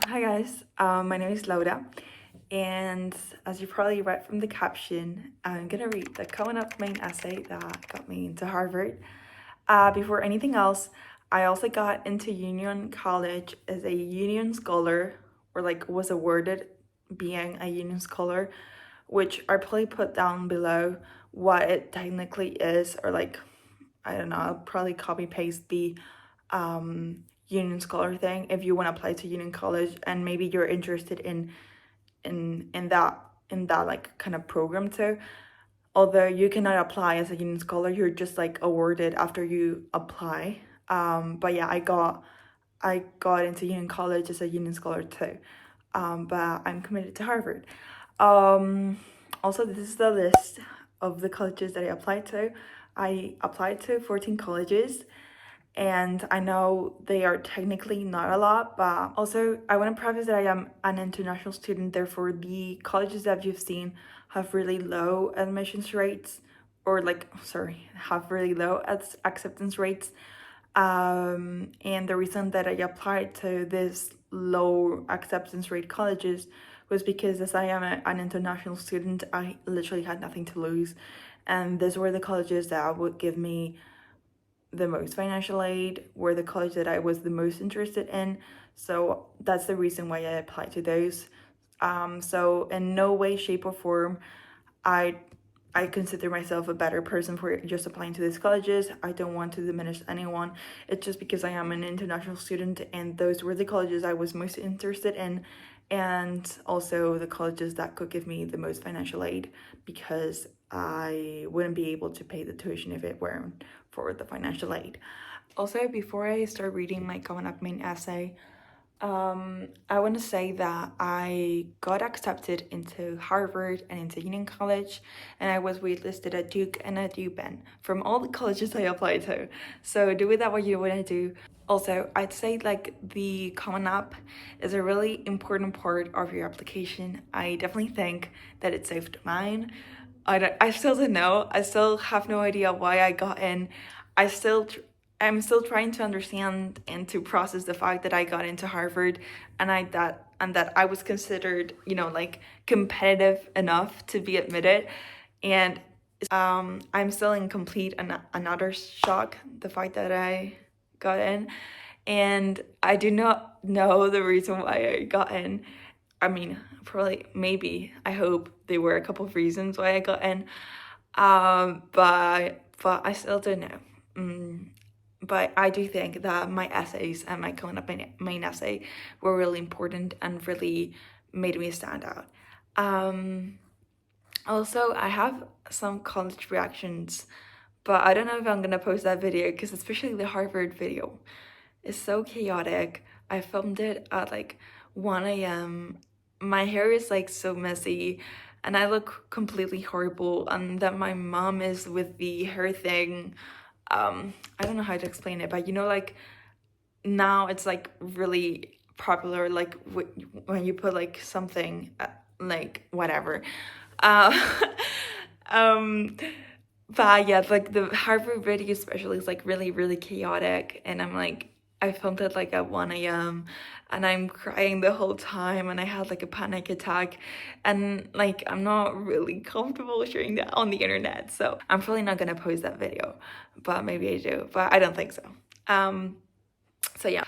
Hi guys, my name is Laura, and as you probably read from the caption, I'm gonna read the coming up main essay that got me into Harvard. Before anything else, I also got into Union College as a Union Scholar, or like was awarded being a Union Scholar, which I probably put down below what it technically is, or like I don't know, I'll probably copy paste the Union Scholar thing if you want to apply to Union College and maybe you're interested in that like kind of program too. Although you cannot apply as a Union Scholar, you're just like awarded after you apply. But yeah, I got into Union College as a Union Scholar too. But I'm committed to Harvard. Also, this is the list of the colleges that I applied to. I applied to 14 colleges, and I know they are technically not a lot, but also I want to preface that I am an international student, therefore the colleges that you've seen have really low admissions rates, or like, sorry, have really low acceptance rates. And the reason that I applied to this low acceptance rate colleges was because as I am an international student, I literally had nothing to lose. And these were the colleges that would give me the most financial aid, were the college that I was the most interested in. So that's the reason why I applied to those. So in no way, shape, or form, I I consider myself a better person for just applying to these colleges. I don't want to diminish anyone. It's just because I am an international student and those were the colleges I was most interested in, and also the colleges that could give me the most financial aid because I wouldn't be able to pay the tuition if it weren't for the financial aid. Also, before I start reading my coming up main essay, I want to say that I got accepted into Harvard and into Union College, and I was waitlisted at Duke and at UPenn from all the colleges I applied to. So do with that what you want to do. Also, I'd say like the Common App is a really important part of your application. I definitely think that it saved mine. I still don't know. I still have no idea why I got in. I still I'm still trying to understand and to process the fact that I got into Harvard and that I was considered, like competitive enough to be admitted. And I'm still in complete another shock, the fact that I got in. And I do not know the reason why I got in. I mean, probably, maybe, I hope there were a couple of reasons why I got in. But I still don't know. But I do think that my essays and my coming up main essay were really important and really made me stand out. Also, I have some college reactions, but I don't know if I'm gonna post that video because especially the Harvard video is so chaotic. I filmed it at like 1 a.m. My hair is like so messy and I look completely horrible, and then my mom is with the hair thing. I don't know how to explain it, but like now it's like really popular, like when you put like something like whatever. Uh, um, but yeah, like the Harvard video especially is like really, really chaotic, and I filmed it like at 1 a.m. and I'm crying the whole time and I had like a panic attack, and like I'm not really comfortable sharing that on the internet, so I'm probably not gonna post that video, but maybe I do, but I don't think so. So yeah.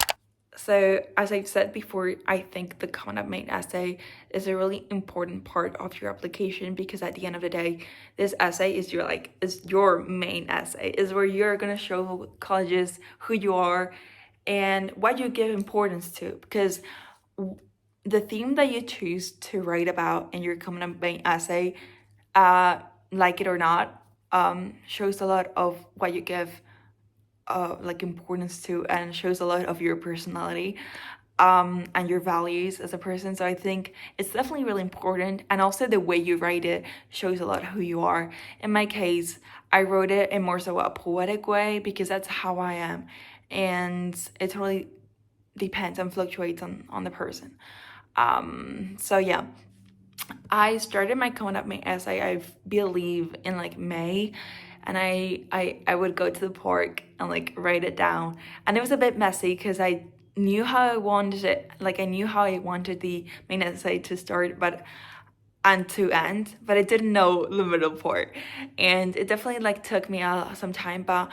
So as I've said before, I think the content main essay is a really important part of your application because at the end of the day, this essay is your main essay, is where you're gonna show colleges who you are and what you give importance to, because the theme that you choose to write about in your content main essay, like it or not, shows a lot of what you give like importance to, and shows a lot of your personality and your values as a person. So I think it's definitely really important, and also the way you write it shows a lot who you are. In my case, I wrote it in more so a poetic way because that's how I am, and it totally depends and fluctuates on the person. So yeah, I started my coming up my essay, I believe, in like May, and I would go to the park and like write it down, and it was a bit messy because knew how I wanted it, like I knew how I wanted the main essay to start, but and to end, but I didn't know the middle part, and it definitely like took me some time. But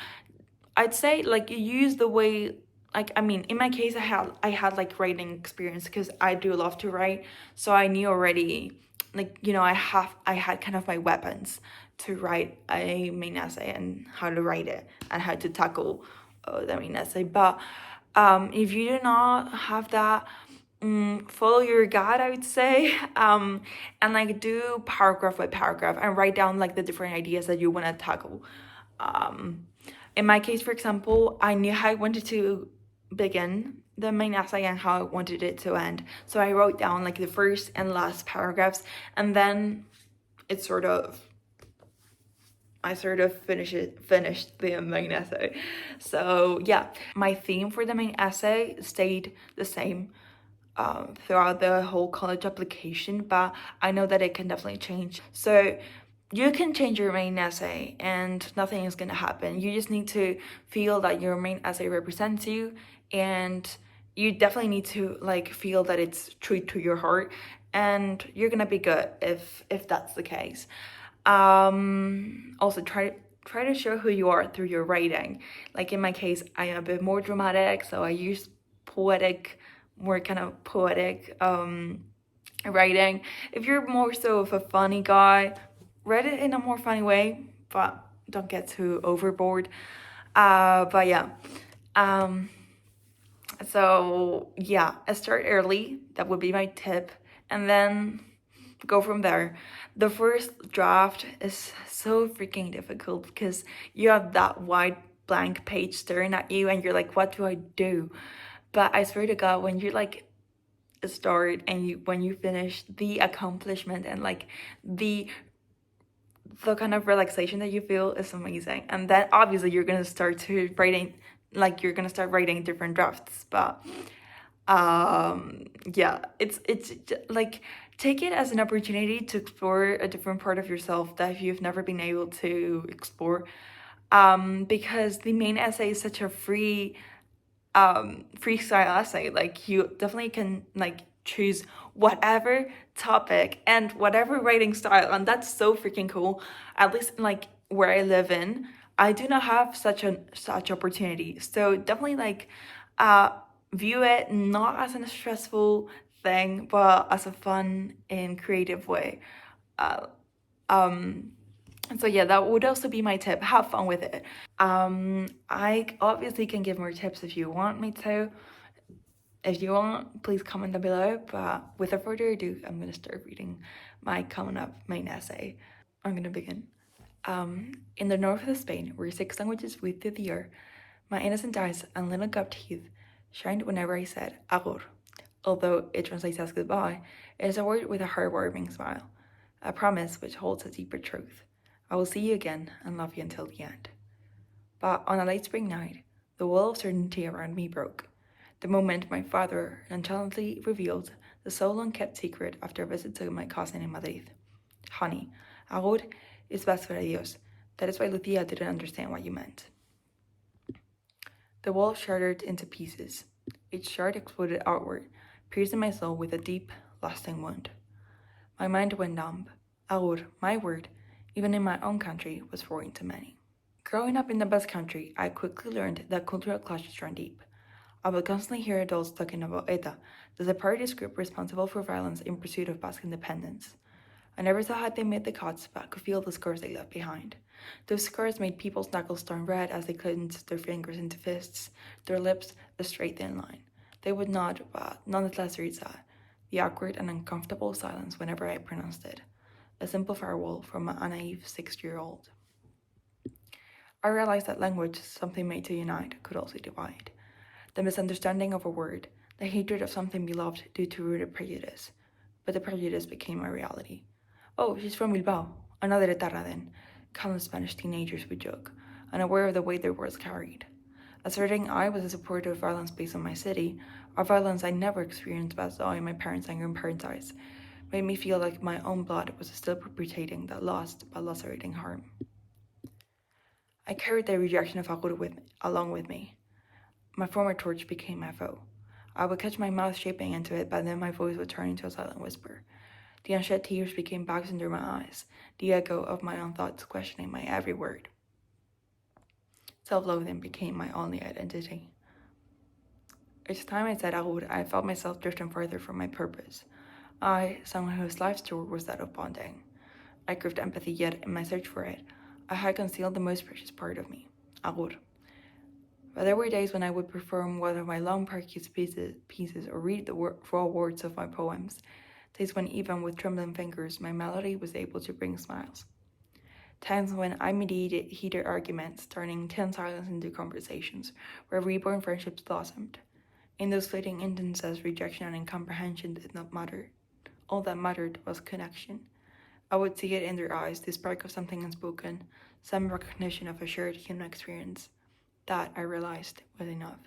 I'd say like you use the way, like I mean in my case I had like writing experience because I do love to write, so I knew already, like I had kind of my weapons to write a main essay and how to write it and how to tackle the main essay. But if you do not have that, follow your gut, I would say, and like do paragraph by paragraph and write down like the different ideas that you want to tackle. In my case, for example, I knew how I wanted to begin the main essay and how I wanted it to end, so I wrote down like the first and last paragraphs, and then it sort of I sort of finished the main essay. So yeah, my theme for the main essay stayed the same throughout the whole college application, but I know that it can definitely change. So you can change your main essay and nothing is gonna happen. You just need to feel that your main essay represents you, and you definitely need to like feel that it's true to your heart, and you're gonna be good if that's the case. Also try to show who you are through your writing. Like in my case, I am a bit more dramatic, so I use more kind of poetic writing. If you're more so of a funny guy, write it in a more funny way, but don't get too overboard. But yeah. So yeah, start early. That would be my tip, and then go from there. The first draft is so freaking difficult because you have that white blank page staring at you, and you're like, what do I do? But I swear to God, when you like start and when you finish, the accomplishment and like the kind of relaxation that you feel is amazing. And then obviously you're gonna start writing different drafts. But yeah, it's like, take it as an opportunity to explore a different part of yourself that you've never been able to explore, because the main essay is such a freestyle essay. Like you definitely can like choose whatever topic and whatever writing style, and that's so freaking cool. At least like where I live in, I do not have such opportunity. So definitely like view it not as a stressful thing, but as a fun and creative way. So yeah, that would also be my tip. Have fun with it. I obviously can give more tips if you want me to. If you want, please comment down below. But without further ado, I'm gonna start reading my coming up main essay. I'm gonna begin. In the north of Spain, where 6 languages weave through the air, my innocent eyes and little gaunt teeth shined whenever I said agur. Although it translates as goodbye, it is a word with a heartwarming smile, a promise which holds a deeper truth. I will see you again and love you until the end. But on a late spring night, the wall of certainty around me broke. The moment my father nonchalantly revealed the so long kept secret after a visit to my cousin in Madrid. Honey, agur is best for adios. That is why Lucia didn't understand what you meant. The wall shattered into pieces. Each shard exploded outward, piercing my soul with a deep, lasting wound. My mind went numb. Agur, my word, even in my own country, was foreign to many. Growing up in the Basque Country, I quickly learned that cultural clashes run deep. I would constantly hear adults talking about ETA, the separatist group responsible for violence in pursuit of Basque independence. I never saw how they made the cuts, but could feel the scars they left behind. Those scars made people's knuckles turn red as they clenched their fingers into fists, their lips a straight thin line. They would nod, but nonetheless read that, the awkward and uncomfortable silence whenever I pronounced it. A simple farewell from a naive 6-year-old. I realized that language, something made to unite, could also divide. The misunderstanding of a word, the hatred of something beloved due to rooted prejudice. But the prejudice became a reality. Oh, she's from Bilbao, another etarra then, countless Spanish teenagers would joke, unaware of the weight their words carried. Asserting I was a supporter of violence based on my city, or violence I never experienced but saw in my parents' and grandparents' eyes, made me feel like my own blood was still perpetrating that lost but lacerating harm. I carried the rejection of Agur along with me. My former torch became my foe. I would catch my mouth shaping into it, but then my voice would turn into a silent whisper. The unshed tears became bags under my eyes, the echo of my own thoughts questioning my every word. Self-loathing became my only identity. Each time I said out, I felt myself drifting further from my purpose. I, someone whose life story was that of bonding. I craved empathy, yet in my search for it, I had concealed the most precious part of me, agur. But there were days when I would perform one of my long practice pieces or read the raw words of my poems, days when even with trembling fingers my melody was able to bring smiles. Times when I mediated heated arguments, turning tense silence into conversations, where reborn friendships blossomed. In those fleeting instances, rejection and incomprehension did not matter. All that mattered was connection. I would see it in their eyes, the spark of something unspoken, some recognition of a shared human experience. That, I realized, was enough.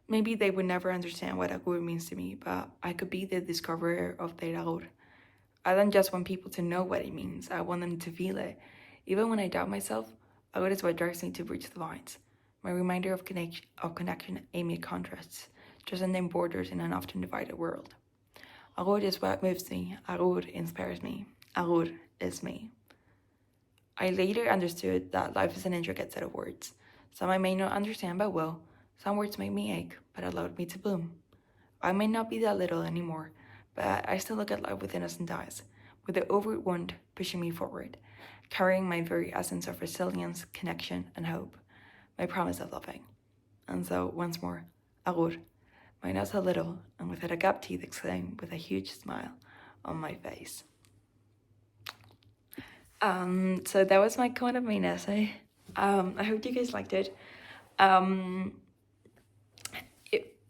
Maybe they would never understand what agur means to me, but I could be the discoverer of their agur. I don't just want people to know what it means, I want them to feel it. Even when I doubt myself, agur is what drives me to breach the lines. My reminder of connection amid contrasts, transcending borders in an often divided world. Agur is what moves me, agur inspires me, agur is me. I later understood that life is an intricate set of words. Some I may not understand but will. Some words make me ache, but allowed me to bloom. I may not be that little anymore, but I still look at life with innocent eyes, with the overt wound pushing me forward, carrying my very essence of resilience, connection, and hope, my promise of loving. And so, once more, agur, mine not so little, and with a gap teeth exclaim with a huge smile on my face. So that was my kind of main essay. I hope you guys liked it.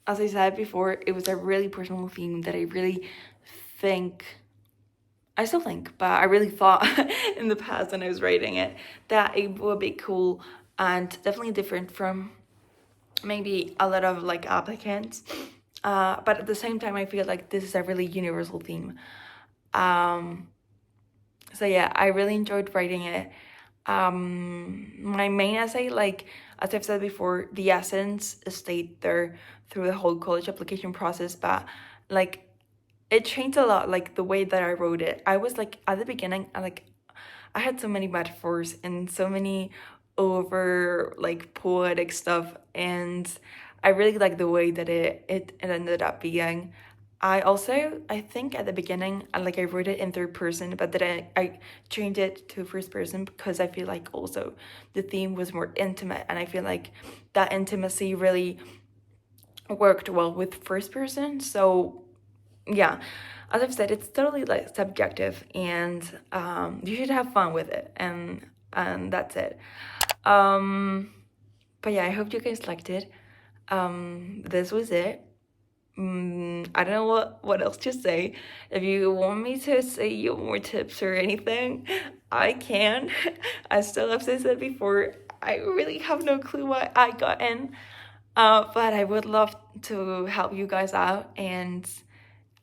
As I said before, it was a really personal theme that I really I still think, but I really thought in the past when I was writing it, that it would be cool and definitely different from maybe a lot of like applicants. But at the same time, I feel like this is a really universal theme. So yeah, I really enjoyed writing it. My main essay, like as I've said before, the essence stayed there through the whole college application process, but like it changed a lot, like the way that I wrote it. I was like at the beginning, I had so many metaphors and so many over like poetic stuff, and I really like the way that it ended up being. I think at the beginning, I wrote it in third person, but then I changed it to first person because I feel like also the theme was more intimate, and I feel like that intimacy really worked well with first person. So yeah, as I've said, it's totally like subjective, and you should have fun with it, and that's it. But yeah, I hope you guys liked it. This was it. I don't know what else to say. If you want me to say you more tips or anything, I can. I still, as I said before, I really have no clue what I got in. But I would love to help you guys out. And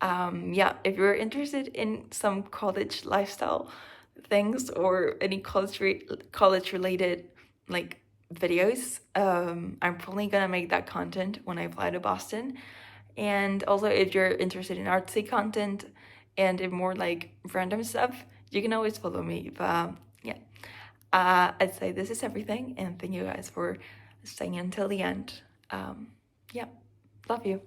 yeah, if you're interested in some college lifestyle things or any college related like videos, I'm probably gonna make that content when I fly to Boston. And also, if you're interested in artsy content and in more like random stuff, you can always follow me. But yeah, I'd say this is everything, and thank you guys for staying until the end. Yeah, love you.